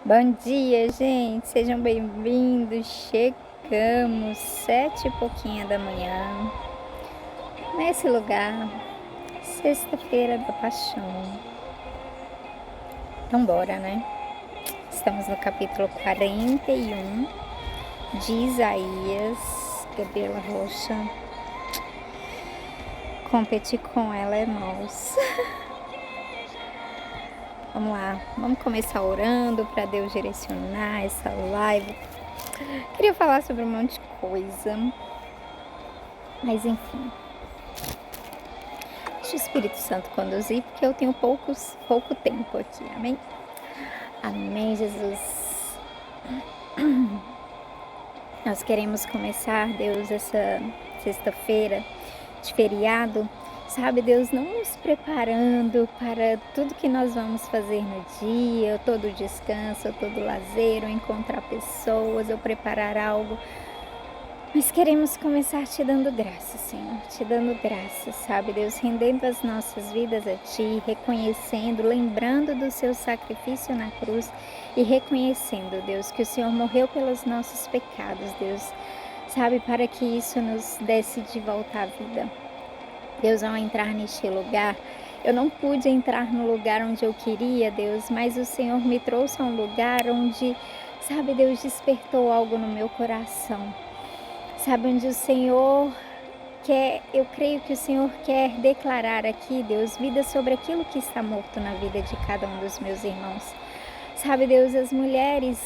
Bom dia, gente, sejam bem-vindos. Chegamos 7 e pouquinho da manhã nesse lugar, sexta-feira da Paixão. Então, bora, né? Estamos no capítulo 41 de Isaías. Gabriela Rocha. Competir com ela é nós. Vamos lá, vamos começar orando para Deus direcionar essa live. Queria falar sobre um monte de coisa, mas enfim. Deixa o Espírito Santo conduzir, porque eu tenho pouco tempo aqui, amém? Amém, Jesus. Nós queremos começar, Deus, essa sexta-feira de feriado, sabe, Deus, não nos preparando para tudo que nós vamos fazer no dia, todo o descanso, todo o lazer, ou encontrar pessoas, ou preparar algo. Mas queremos começar te dando graça, Senhor, te dando graça, sabe, Deus, rendendo as nossas vidas a Ti, reconhecendo, lembrando do Seu sacrifício na cruz e reconhecendo, Deus, que o Senhor morreu pelos nossos pecados, Deus, sabe, para que isso nos desse de volta à vida. Deus, ao entrar neste lugar, eu não pude entrar no lugar onde eu queria, Deus, mas o Senhor me trouxe a um lugar onde, sabe, Deus, despertou algo no meu coração. Sabe, onde o Senhor quer, eu creio que o Senhor quer declarar aqui, Deus, vida sobre aquilo que está morto na vida de cada um dos meus irmãos. Sabe, Deus, as mulheres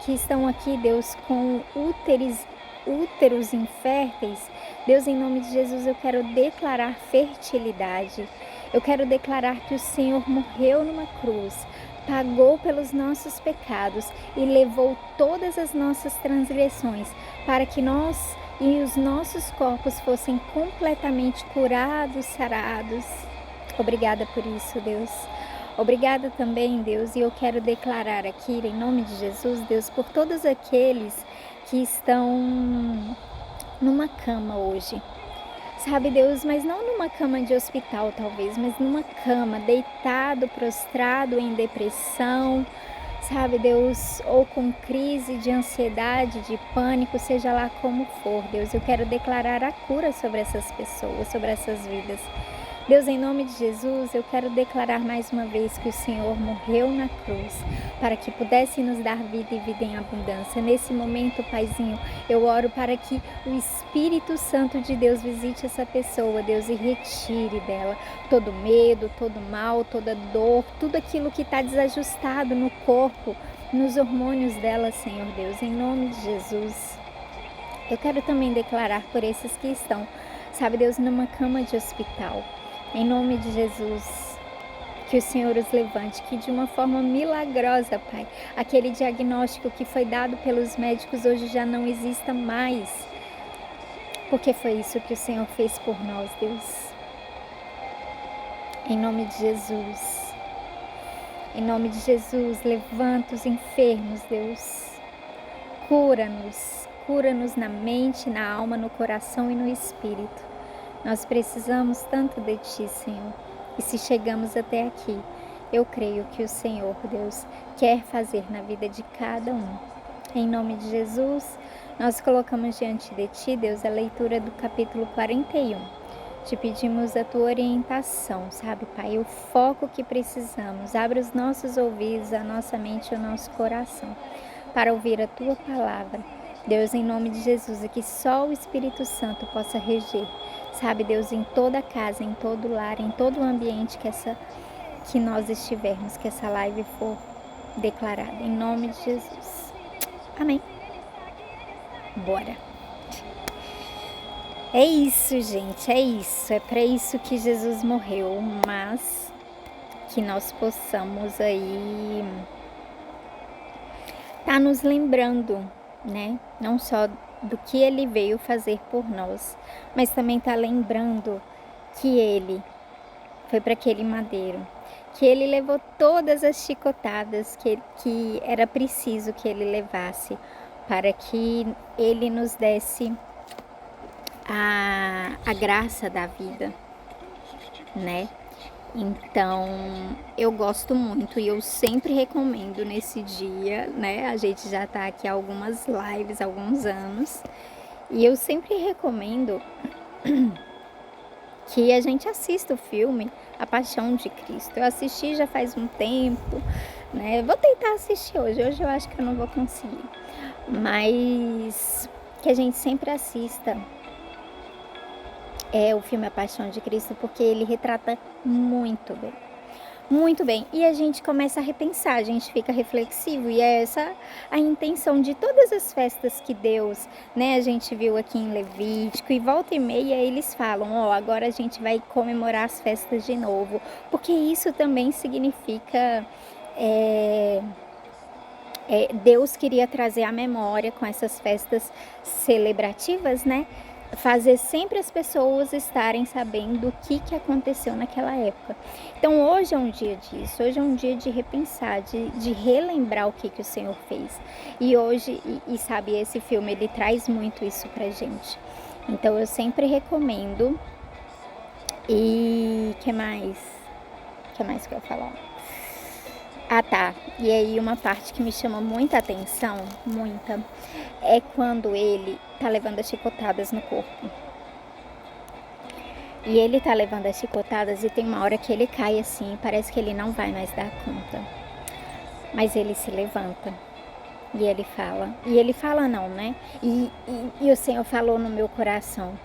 que estão aqui, Deus, com úteros inférteis, Deus, em nome de Jesus, eu quero declarar fertilidade. Eu quero declarar que o Senhor morreu numa cruz, pagou pelos nossos pecados e levou todas as nossas transgressões para que nós e os nossos corpos fossem completamente curados, sarados. Obrigada por isso, Deus. Obrigada também, Deus, e eu quero declarar aqui, em nome de Jesus, Deus, por todos aqueles que estão numa cama hoje. Sabe, Deus, mas não numa cama de hospital, talvez, mas numa cama, deitado, prostrado, em depressão, sabe, Deus, ou com crise de ansiedade, de pânico, seja lá como for, Deus, eu quero declarar a cura sobre essas pessoas, sobre essas vidas. Deus, em nome de Jesus, eu quero declarar mais uma vez que o Senhor morreu na cruz para que pudesse nos dar vida e vida em abundância. Nesse momento, Paizinho, eu oro para que o Espírito Santo de Deus visite essa pessoa, Deus, e retire dela todo medo, todo mal, toda dor, tudo aquilo que está desajustado no corpo, nos hormônios dela, Senhor Deus, em nome de Jesus. Eu quero também declarar por esses que estão, sabe, Deus, numa cama de hospital. Em nome de Jesus, que o Senhor os levante, que de uma forma milagrosa, Pai, aquele diagnóstico que foi dado pelos médicos hoje já não exista mais, porque foi isso que o Senhor fez por nós, Deus. Em nome de Jesus, em nome de Jesus, levanta os enfermos, Deus. Cura-nos na mente, na alma, no coração e no espírito. Nós precisamos tanto de Ti, Senhor. E se chegamos até aqui, eu creio que o Senhor, Deus, quer fazer na vida de cada um. Em nome de Jesus, nós colocamos diante de Ti, Deus, a leitura do capítulo 41. Te pedimos a Tua orientação, sabe, Pai? O foco que precisamos. Abre os nossos ouvidos, a nossa mente e o nosso coração para ouvir a Tua palavra. Deus, em nome de Jesus, e que só o Espírito Santo possa reger, sabe, Deus, em toda casa, em todo lar, em todo o ambiente que nós estivermos, que essa live for declarada, em nome de Jesus. Amém. Bora. É isso, gente, é isso. É para isso que Jesus morreu, mas que nós possamos aí tá nos lembrando, né? Não só do que Ele veio fazer por nós, mas também tá lembrando que Ele foi para aquele madeiro, que Ele levou todas as chicotadas que era preciso que Ele levasse para que Ele nos desse a graça da vida, né? Então, eu gosto muito e eu sempre recomendo nesse dia, né? A gente já tá aqui há algumas lives, há alguns anos, e eu sempre recomendo que a gente assista o filme A Paixão de Cristo. Eu assisti já faz um tempo, né? Vou tentar assistir hoje. Hoje eu acho que eu não vou conseguir. Mas que a gente sempre assista o filme A Paixão de Cristo, porque ele retrata muito bem. Muito bem, e a gente começa a repensar, a gente fica reflexivo, e é essa a intenção de todas as festas que Deus, né, a gente viu aqui em Levítico, e volta e meia eles falam, agora a gente vai comemorar as festas de novo, porque isso também significa, Deus queria trazer à memória com essas festas celebrativas, né, fazer sempre as pessoas estarem sabendo o que aconteceu naquela época. Então hoje é um dia disso, hoje é um dia de repensar, de relembrar o que o Senhor fez. E hoje, sabe, esse filme ele traz muito isso pra gente. Então eu sempre recomendo. E que mais? Que mais que eu ia falar? Ah, tá. E aí uma parte que me chama muita atenção, muita, é quando ele tá levando as chicotadas no corpo. E ele tá levando as chicotadas e tem uma hora que ele cai assim, parece que ele não vai mais dar conta. Mas ele se levanta e ele fala. E ele fala não, né? E o Senhor falou no meu coração.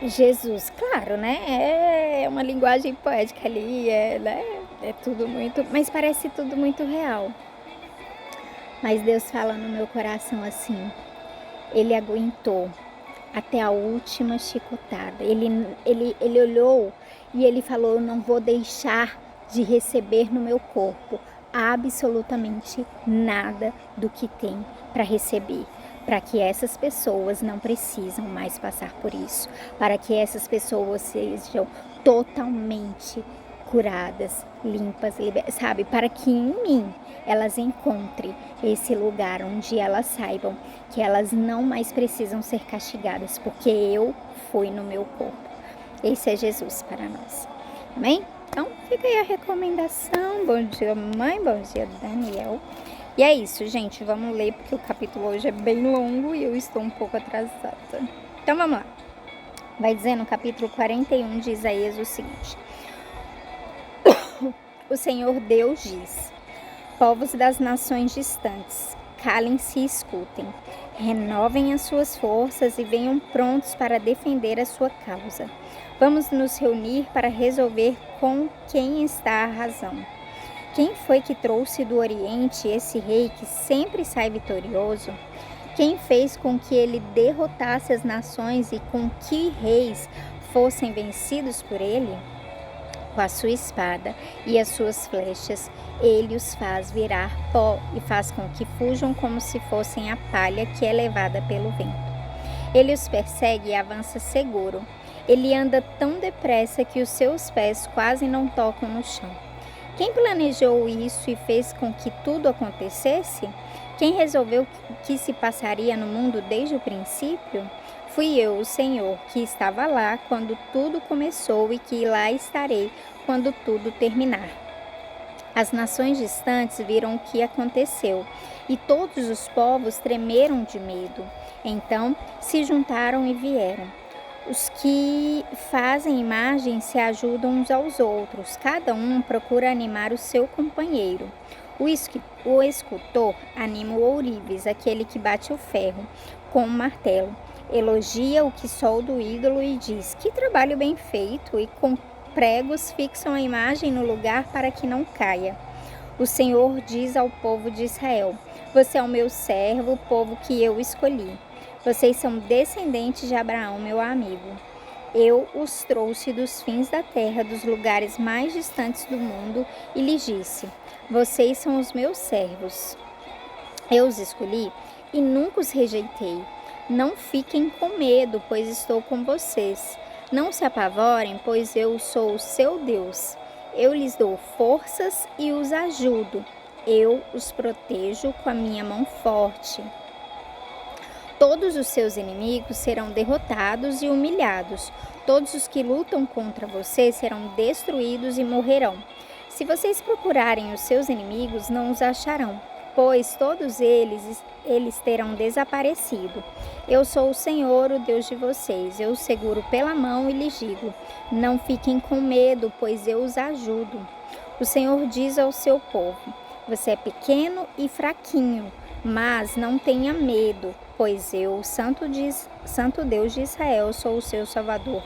Jesus, claro, né? É uma linguagem poética ali, né? É tudo muito, mas parece tudo muito real. Mas Deus fala no meu coração assim, ele aguentou até a última chicotada. Ele olhou e ele falou, eu não vou deixar de receber no meu corpo absolutamente nada do que tem para receber. Para que essas pessoas não precisam mais passar por isso. Para que essas pessoas sejam totalmente curadas, limpas, sabe? Para que em mim elas encontrem esse lugar onde elas saibam que elas não mais precisam ser castigadas, porque eu fui no meu corpo. Esse é Jesus para nós. Amém? Então, fica aí a recomendação. Bom dia, mãe. Bom dia, Daniel. E é isso, gente. Vamos ler, porque o capítulo hoje é bem longo e eu estou um pouco atrasada. Então, vamos lá. Vai dizer no capítulo 41 de Isaías o seguinte. O Senhor Deus diz, povos das nações distantes, calem-se e escutem. Renovem as suas forças e venham prontos para defender a sua causa. Vamos nos reunir para resolver com quem está a razão. Quem foi que trouxe do Oriente esse rei que sempre sai vitorioso? Quem fez com que ele derrotasse as nações e com que reis fossem vencidos por ele? Com a sua espada e as suas flechas, ele os faz virar pó e faz com que fujam como se fossem a palha que é levada pelo vento. Ele os persegue e avança seguro. Ele anda tão depressa que os seus pés quase não tocam no chão. Quem planejou isso e fez com que tudo acontecesse? Quem resolveu o que se passaria no mundo desde o princípio? Fui eu, o Senhor, que estava lá quando tudo começou e que lá estarei quando tudo terminar. As nações distantes viram o que aconteceu e todos os povos tremeram de medo. Então se juntaram e vieram. Os que fazem imagem se ajudam uns aos outros, cada um procura animar o seu companheiro. O escultor anima o ourives, aquele que bate o ferro com um martelo. Elogia o que solda o ídolo e diz, que trabalho bem feito, e com pregos fixam a imagem no lugar para que não caia. O Senhor diz ao povo de Israel, você é o meu servo, o povo que eu escolhi. Vocês são descendentes de Abraão, meu amigo. Eu os trouxe dos fins da terra, dos lugares mais distantes do mundo, e lhes disse, vocês são os meus servos. Eu os escolhi e nunca os rejeitei. Não fiquem com medo, pois estou com vocês. Não se apavorem, pois eu sou o seu Deus. Eu lhes dou forças e os ajudo. Eu os protejo com a minha mão forte. Todos os seus inimigos serão derrotados e humilhados. Todos os que lutam contra você serão destruídos e morrerão. Se vocês procurarem os seus inimigos, não os acharão, pois todos eles terão desaparecido. Eu sou o Senhor, o Deus de vocês. Eu os seguro pela mão e lhes digo: não fiquem com medo, pois eu os ajudo. O Senhor diz ao seu povo: você é pequeno e fraquinho, mas não tenha medo, pois eu, o Santo Deus de Israel, sou o seu Salvador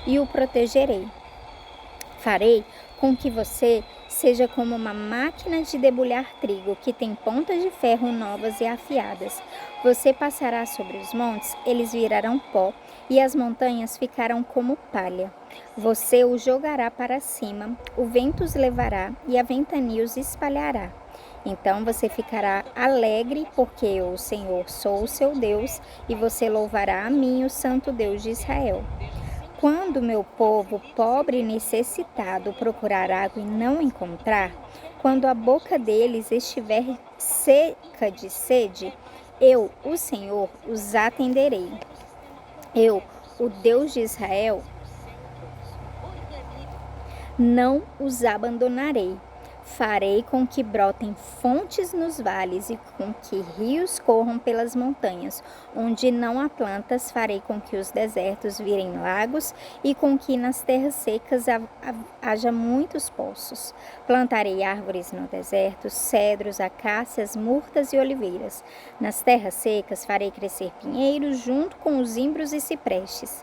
e o protegerei. Farei com que você seja como uma máquina de debulhar trigo, que tem pontas de ferro novas e afiadas. Você passará sobre os montes, eles virarão pó, e as montanhas ficarão como palha. Você os jogará para cima, o vento os levará e a ventania os espalhará. Então você ficará alegre, porque eu, o Senhor, sou o seu Deus, e você louvará a mim, o Santo Deus de Israel. Quando meu povo pobre e necessitado procurar água e não encontrar, quando a boca deles estiver seca de sede, eu, o Senhor, os atenderei. Eu, o Deus de Israel, não os abandonarei. Farei com que brotem fontes nos vales e com que rios corram pelas montanhas. Onde não há plantas, farei com que os desertos virem lagos e com que nas terras secas haja muitos poços. Plantarei árvores no deserto, cedros, acácias, murtas e oliveiras. Nas terras secas farei crescer pinheiros junto com os zimbros e ciprestes.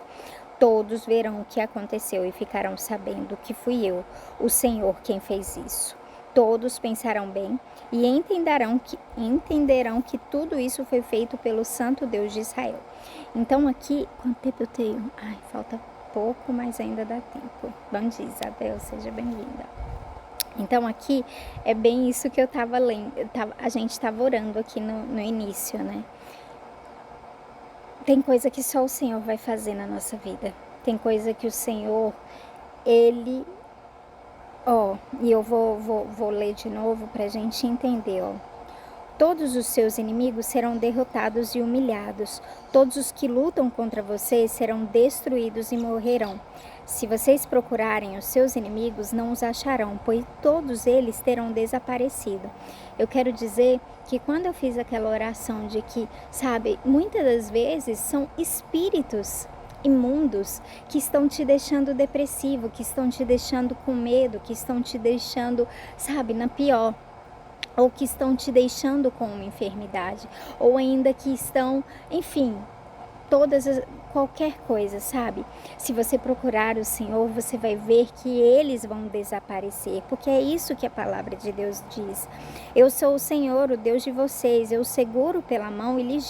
Todos verão o que aconteceu e ficarão sabendo que fui eu, o Senhor, quem fez isso. Todos pensarão bem e entenderão que tudo isso foi feito pelo Santo Deus de Israel. Então aqui, quanto tempo eu tenho? Ai, falta pouco, mas ainda dá tempo. Bom dia, Isabel, seja bem-vinda. Então aqui é bem isso que eu estava lendo, a gente estava orando aqui no início, né? Tem coisa que só o Senhor vai fazer na nossa vida. Tem coisa que o Senhor, Ele... e eu vou ler de novo para a gente entender, Todos os seus inimigos serão derrotados e humilhados. Todos os que lutam contra você serão destruídos e morrerão. Se vocês procurarem os seus inimigos, não os acharão, pois todos eles terão desaparecido. Eu quero dizer que quando eu fiz aquela oração de que, sabe, muitas das vezes são espíritos imundos que estão te deixando depressivo, que estão te deixando com medo, que estão te deixando, sabe, na pior. Ou que estão te deixando com uma enfermidade, ou ainda que estão, enfim, qualquer coisa, sabe? Se você procurar o Senhor, você vai ver que eles vão desaparecer, porque é isso que a palavra de Deus diz. Eu sou o Senhor, o Deus de vocês, eu seguro pela mão e lhes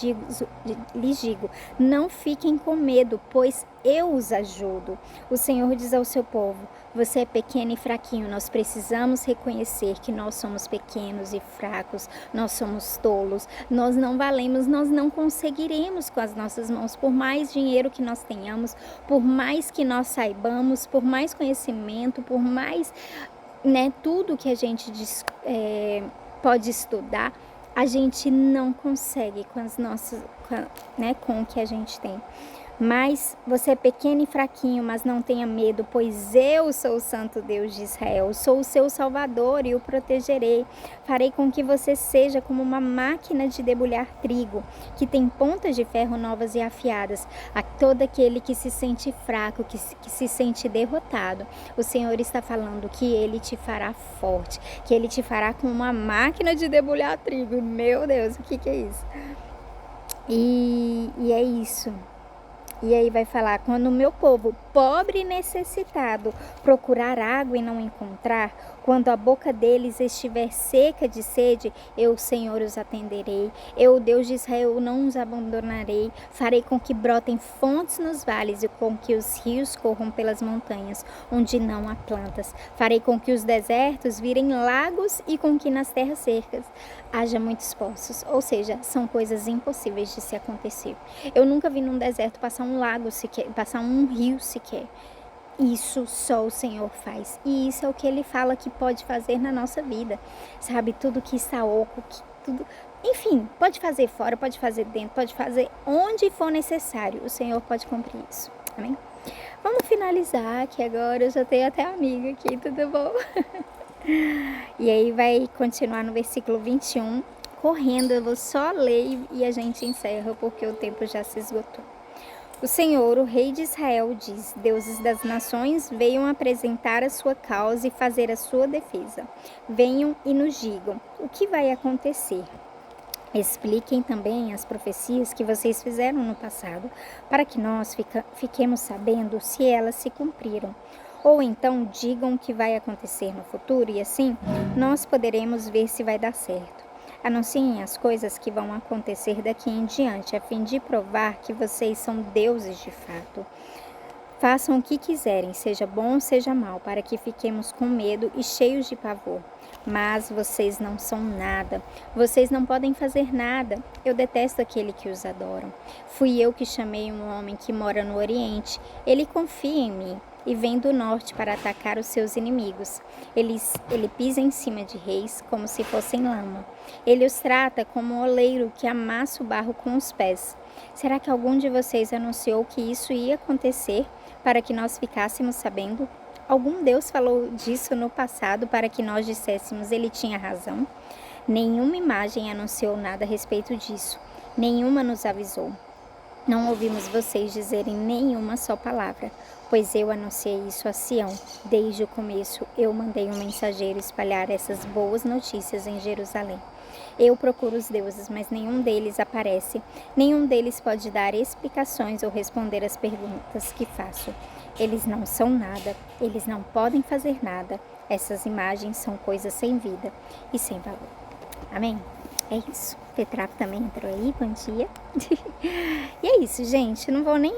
digo, não fiquem com medo, pois eu os ajudo. O Senhor diz ao seu povo: você é pequeno e fraquinho, nós precisamos reconhecer que nós somos pequenos e fracos, nós somos tolos, nós não valemos, nós não conseguiremos com as nossas mãos, por mais dinheiro que nós tenhamos, por mais que nós saibamos, por mais conhecimento, por mais, tudo que a gente pode estudar, a gente não consegue com as nossas, com o que a gente tem. Mas você é pequeno e fraquinho, mas não tenha medo, pois eu sou o Santo Deus de Israel, sou o seu Salvador e o protegerei. Farei com que você seja como uma máquina de debulhar trigo, que tem pontas de ferro novas e afiadas. A todo aquele que se sente fraco, que se sente derrotado, o Senhor está falando que Ele te fará forte, que Ele te fará como uma máquina de debulhar trigo. Meu Deus, o que é isso? E é isso. E aí vai falar: quando o meu povo pobre e necessitado procurar água e não encontrar, quando a boca deles estiver seca de sede, eu, o Senhor, os atenderei. Eu, o Deus de Israel, não os abandonarei. Farei com que brotem fontes nos vales e com que os rios corram pelas montanhas, onde não há plantas. Farei com que os desertos virem lagos e com que nas terras secas haja muitos poços. Ou seja, são coisas impossíveis de se acontecer. Eu nunca vi num deserto passar um lago sequer, passar um rio sequer. Isso só o Senhor faz. E isso é o que Ele fala que pode fazer na nossa vida. Sabe, tudo que está oco, tudo... Enfim, pode fazer fora, pode fazer dentro, pode fazer onde for necessário. O Senhor pode cumprir isso. Amém? Vamos finalizar, que agora eu já tenho até amiga aqui, tudo bom? E aí vai continuar no versículo 21, correndo, eu vou só ler e a gente encerra, porque o tempo já se esgotou. O Senhor, o Rei de Israel, diz: deuses das nações, venham apresentar a sua causa e fazer a sua defesa. Venham e nos digam o que vai acontecer. Expliquem também as profecias que vocês fizeram no passado, para que nós fiquemos sabendo se elas se cumpriram. Ou então digam o que vai acontecer no futuro e assim nós poderemos ver se vai dar certo. Anunciem as coisas que vão acontecer daqui em diante, a fim de provar que vocês são deuses de fato. Façam o que quiserem, seja bom ou seja mal, para que fiquemos com medo e cheios de pavor. Mas vocês não são nada, vocês não podem fazer nada. Eu detesto aquele que os adoram. Fui eu que chamei um homem que mora no Oriente. Ele confia em mim e vem do norte para atacar os seus inimigos. Ele pisa em cima de reis como se fossem lama. Ele os trata como um oleiro que amassa o barro com os pés. Será que algum de vocês anunciou que isso ia acontecer para que nós ficássemos sabendo? Algum Deus falou disso no passado para que nós disséssemos ele tinha razão? Nenhuma imagem anunciou nada a respeito disso. Nenhuma nos avisou. Não ouvimos vocês dizerem nenhuma só palavra, pois eu anunciei isso a Sião. Desde o começo, eu mandei um mensageiro espalhar essas boas notícias em Jerusalém. Eu procuro os deuses, mas nenhum deles aparece. Nenhum deles pode dar explicações ou responder às perguntas que faço. Eles não são nada, eles não podem fazer nada. Essas imagens são coisas sem vida e sem valor. Amém? É isso. Petraco também entrou aí, bom dia. E é isso, gente. Não vou nem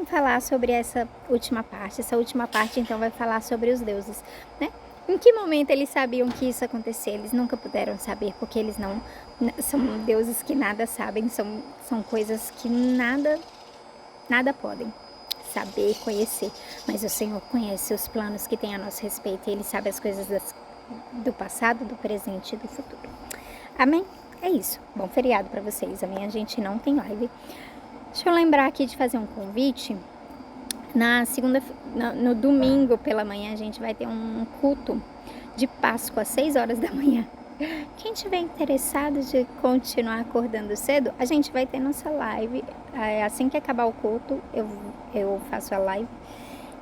falar sobre essa última parte. Essa última parte, então, vai falar sobre os deuses, né? Em que momento eles sabiam que isso ia acontecer? Eles nunca puderam saber, porque eles não... São deuses que nada sabem, são coisas que nada podem saber, conhecer. Mas o Senhor conhece os planos que tem a nosso respeito. E Ele sabe as coisas do passado, do presente e do futuro. Amém? É isso. Bom feriado para vocês. Amanhã a gente não tem live. Deixa eu lembrar aqui de fazer um convite. No domingo pela manhã, a gente vai ter um culto de Páscoa às 6 horas da manhã. Quem tiver interessado de continuar acordando cedo, a gente vai ter nossa live. Assim que acabar o culto, eu faço a live.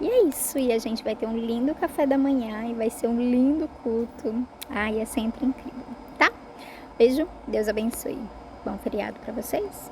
E é isso. E a gente vai ter um lindo café da manhã e vai ser um lindo culto. Ai, é sempre incrível, tá? Beijo, Deus abençoe. Bom feriado para vocês.